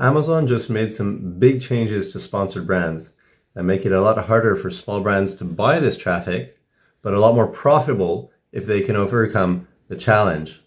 Amazon just made some big changes to sponsored brands that make it a lot harder for small brands to buy this traffic, but a lot more profitable if they can overcome the challenge.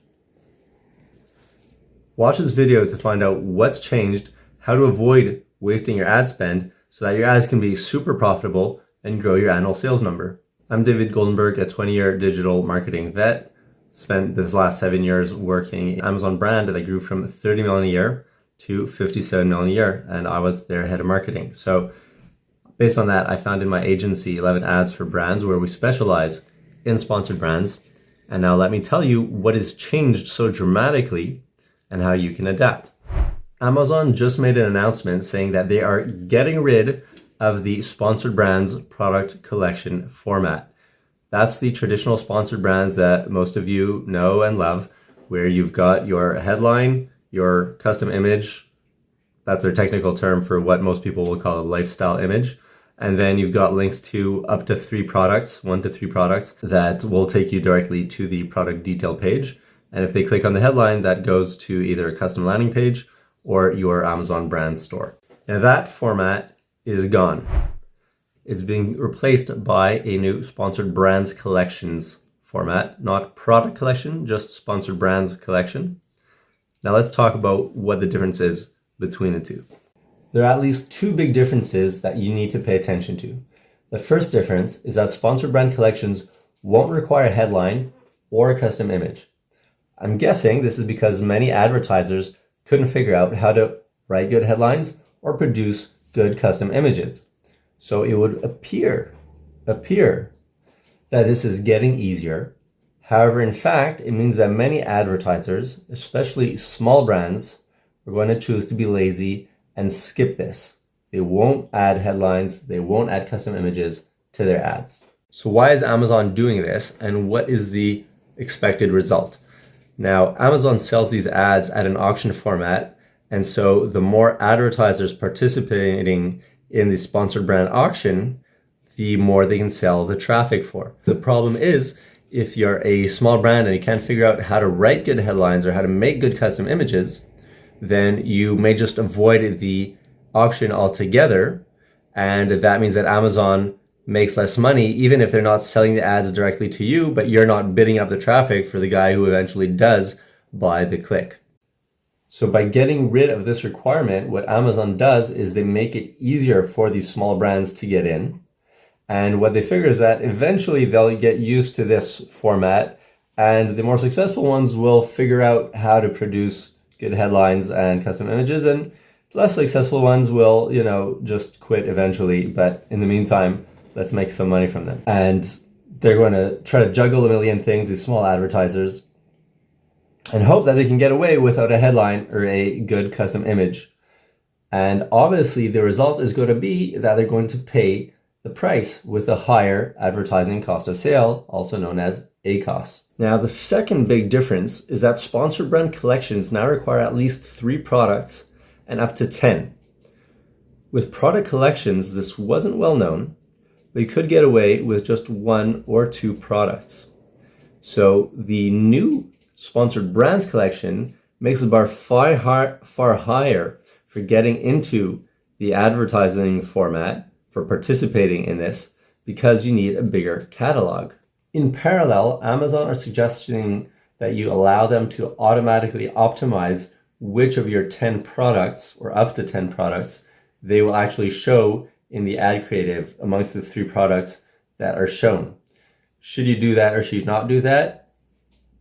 Watch this video to find out what's changed, how to avoid wasting your ad spend so that your ads can be super profitable and grow your annual sales number. I'm David Goldenberg, a 20-year digital marketing vet. Spent this last 7 years working in Amazon brand that grew from 30 million a year to 57 million a year, and I was their head of marketing. So based on that, I founded my agency, 11 Ads for Brands, where we specialize in sponsored brands. And now let me tell you what has changed so dramatically and how you can adapt. Amazon just made an announcement saying that they are getting rid of the sponsored brands product collection format. That's the traditional sponsored brands that most of you know and love, where you've got your headline, your custom image, that's their technical term for what most people will call a lifestyle image. And then you've got links to up to 3 products, 1 to 3 products that will take you directly to the product detail page. And if they click on the headline, that goes to either a custom landing page or your Amazon brand store. Now that format is gone. It's being replaced by a new sponsored brands collections format, not product collection, just sponsored brands collection. Now let's talk about what the difference is between the two. There are at least 2 big differences that you need to pay attention to. The first difference is that sponsored brand collections won't require a headline or a custom image. I'm guessing this is because many advertisers couldn't figure out how to write good headlines or produce good custom images. So it would appear that this is getting easier. However, in fact, it means that many advertisers, especially small brands, are going to choose to be lazy and skip this. They won't add headlines, they won't add custom images to their ads. So why is Amazon doing this, and what is the expected result? Now, Amazon sells these ads at an auction format, and so the more advertisers participating in the sponsored brand auction, the more they can sell the traffic for. The problem is, if you're a small brand and you can't figure out how to write good headlines or how to make good custom images, then you may just avoid the auction altogether. And that means that Amazon makes less money, even if they're not selling the ads directly to you, but you're not bidding up the traffic for the guy who eventually does buy the click. So by getting rid of this requirement, what Amazon does is they make it easier for these small brands to get in. And what they figure is that eventually they'll get used to this format, and the more successful ones will figure out how to produce good headlines and custom images, and less successful ones will, just quit eventually. But in the meantime, let's make some money from them. And they're going to try to juggle a million things, these small advertisers, and hope that they can get away without a headline or a good custom image. And obviously the result is going to be that they're going to pay the price with a higher advertising cost of sale, also known as ACoS. Now, the second big difference is that sponsored brand collections now require at least 3 products and up to 10. With product collections, this wasn't well known. They could get away with just 1 or 2 products. So the new sponsored brands collection makes the bar far higher for getting into the advertising format, for participating in this, because you need a bigger catalog. In parallel, Amazon are suggesting that you allow them to automatically optimize which of your 10 products, or up to 10 products, they will actually show in the ad creative amongst the 3 products that are shown. Should you do that or should you not do that?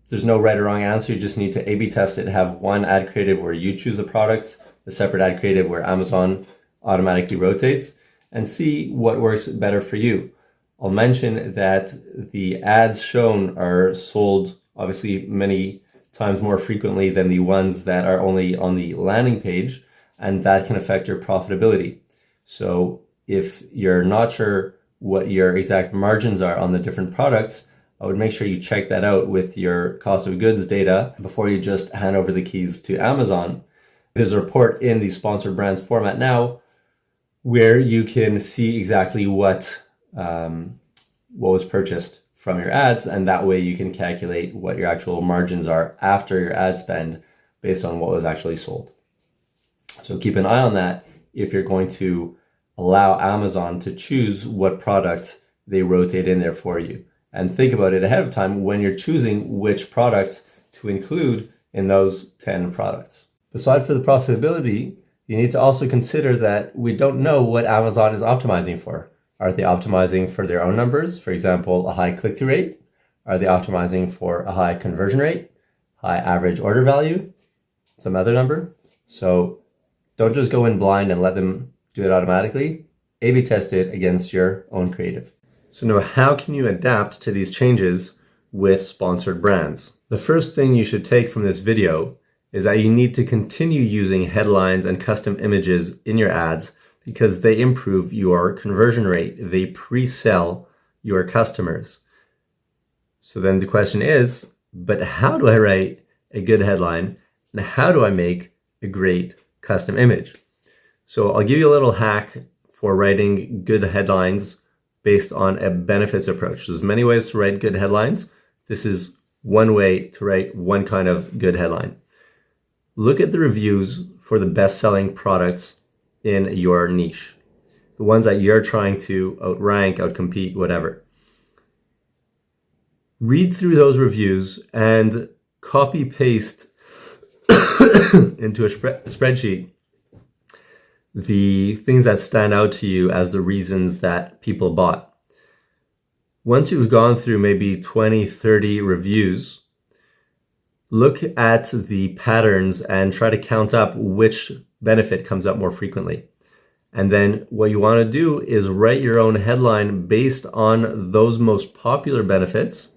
There's no right or wrong answer. You just need to A/B test it, have one ad creative where you choose the products, a separate ad creative where Amazon automatically rotates, and see what works better for you. I'll mention that the ads shown are sold obviously many times more frequently than the ones that are only on the landing page, and that can affect your profitability. So if you're not sure what your exact margins are on the different products, I would make sure you check that out with your cost of goods data before you just hand over the keys to Amazon. There's a report in the sponsored brands format now where you can see exactly what was purchased from your ads, and that way you can calculate what your actual margins are after your ad spend based on what was actually sold. So keep an eye on that if you're going to allow Amazon to choose what products they rotate in there for you. And think about it ahead of time when you're choosing which products to include in those 10 products. Beside for the profitability, you need to also consider that we don't know what Amazon is optimizing for. Are they optimizing for their own numbers? For example, a high click-through rate? Are they optimizing for a high conversion rate, high average order value, some other number? So don't just go in blind and let them do it automatically. A/B test it against your own creative. So now, how can you adapt to these changes with sponsored brands? The first thing you should take from this video is that you need to continue using headlines and custom images in your ads because they improve your conversion rate. They pre-sell your customers. So then the question is, but how do I write a good headline and how do I make a great custom image? So I'll give you a little hack for writing good headlines based on a benefits approach. There's many ways to write good headlines. This is one way to write one kind of good headline. Look at the reviews for the best-selling products in your niche, the ones that you're trying to outrank, outcompete, whatever. Read through those reviews and copy-paste into a spreadsheet the things that stand out to you as the reasons that people bought. Once you've gone through maybe 20, 30 reviews, look at the patterns and try to count up which benefit comes up more frequently. And then what you want to do is write your own headline based on those most popular benefits.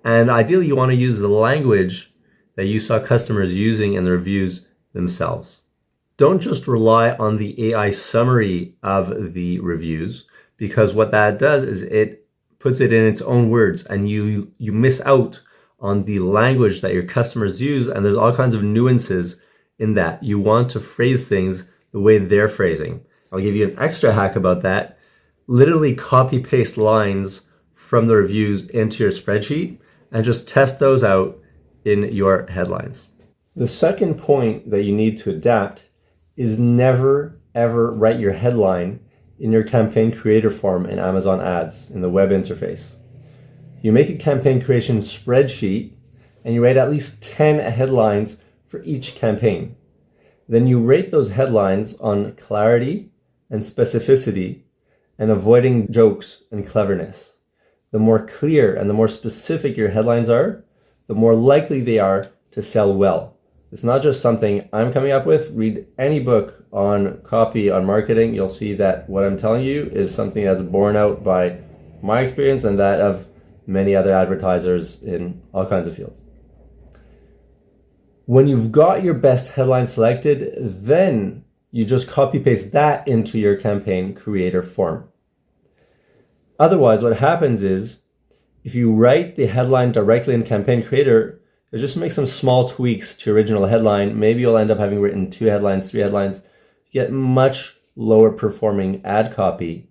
And ideally, you want to use the language that you saw customers using in the reviews themselves. Don't just rely on the AI summary of the reviews, because what that does is it puts it in its own words and you miss out on the language that your customers use, and there's all kinds of nuances in that. You want to phrase things the way they're phrasing. I'll give you an extra hack about that. Literally copy paste lines from the reviews into your spreadsheet and just test those out in your headlines. The second point that you need to adapt is never ever write your headline in your campaign creator form in Amazon Ads in the web interface. You make a campaign creation spreadsheet and you write at least 10 headlines for each campaign. Then you rate those headlines on clarity and specificity and avoiding jokes and cleverness. The more clear and the more specific your headlines are, the more likely they are to sell well. It's not just something I'm coming up with. Read any book on copy, on marketing. You'll see that what I'm telling you is something that's borne out by my experience and that of many other advertisers in all kinds of fields. When you've got your best headline selected, then you just copy paste that into your campaign creator form. Otherwise, what happens is if you write the headline directly in campaign creator, you just make some small tweaks to your original headline. Maybe you'll end up having written 2 headlines, 3 headlines. You get much lower performing ad copy,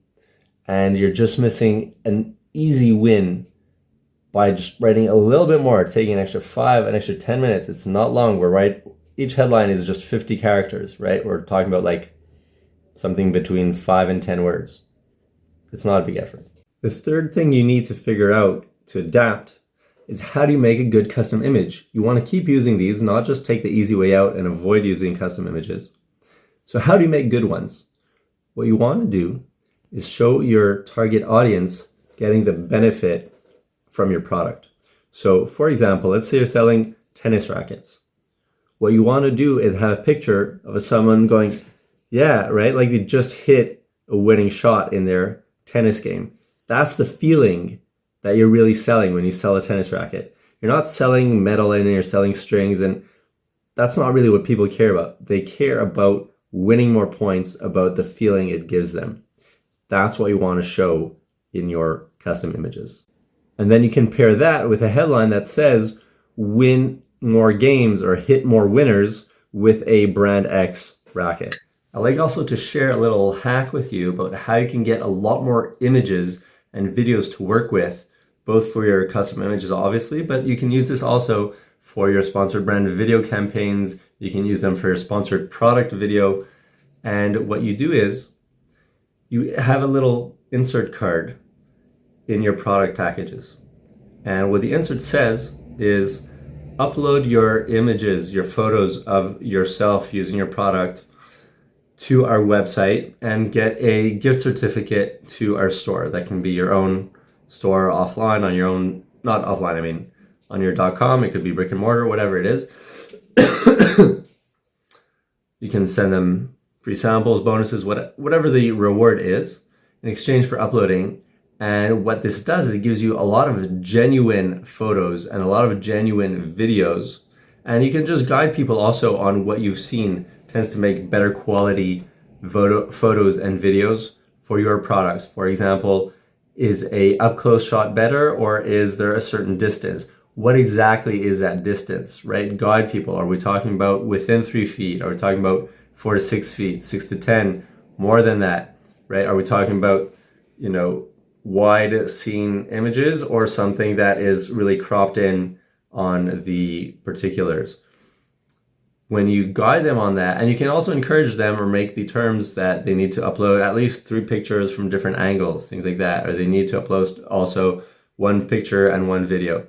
and you're just missing an easy win by just writing a little bit more, taking an extra 5, an extra 10 minutes. It's not long. Each headline is just 50 characters, right? We're talking about like something between 5 and 10 words. It's not a big effort. The third thing you need to figure out to adapt is how do you make a good custom image? You want to keep using these, not just take the easy way out and avoid using custom images. So how do you make good ones? What you want to do is show your target audience getting the benefit from your product. So for example, let's say you're selling tennis rackets. What you want to do is have a picture of someone going, yeah, right? Like they just hit a winning shot in their tennis game. That's the feeling that you're really selling when you sell a tennis racket. You're not selling metal and you're selling strings, and that's not really what people care about. They care about winning more points, about the feeling it gives them. That's what you want to show in your custom images. And then you can pair that with a headline that says, win more games or hit more winners with a brand X racket. I'd like also to share a little hack with you about how you can get a lot more images and videos to work with, both for your custom images, obviously, but you can use this also for your sponsored brand video campaigns. You can use them for your sponsored product video. And what you do is you have a little insert card in your product packages. And what the insert says is upload your images, your photos of yourself using your product to our website and get a gift certificate to our store. That can be your own store offline on your own, not offline, I mean on your .com. It could be brick and mortar, whatever it is. You can send them free samples, bonuses, whatever the reward is in exchange for uploading. And what this does is it gives you a lot of genuine photos and a lot of genuine videos. And you can just guide people also on what you've seen tends to make better quality photos and videos for your products. For example, is a up close shot better, or is there a certain distance? What exactly is that distance, right? Guide people. Are we talking about within 3 feet? Are we talking about 4 to 6 feet, 6 to 10, more than that, right? Are we talking about, wide scene images or something that is really cropped in on the particulars? When you guide them on that, and you can also encourage them or make the terms that they need to upload at least 3 pictures from different angles, things like that, or they need to upload also 1 picture and 1 video.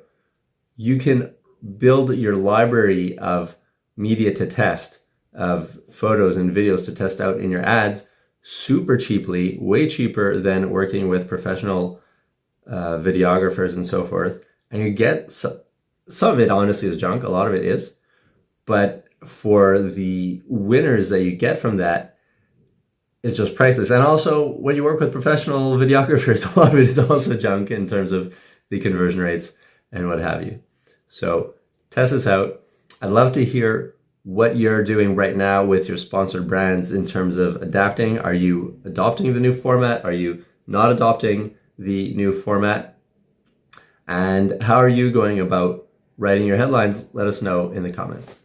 You can build your library of media to test, of photos and videos to test out in your ads super cheaply, way cheaper than working with professional videographers and so forth. And you get some of it honestly is junk, a lot of it is, but for the winners that you get from that, it's just priceless. And also when you work with professional videographers, a lot of it is also junk in terms of the conversion rates and what have you. So test this out. I'd love to hear what you're doing right now with your sponsored brands in terms of adapting. Are you adopting the new format? Are you not adopting the new format? And how are you going about writing your headlines? Let us know in the comments.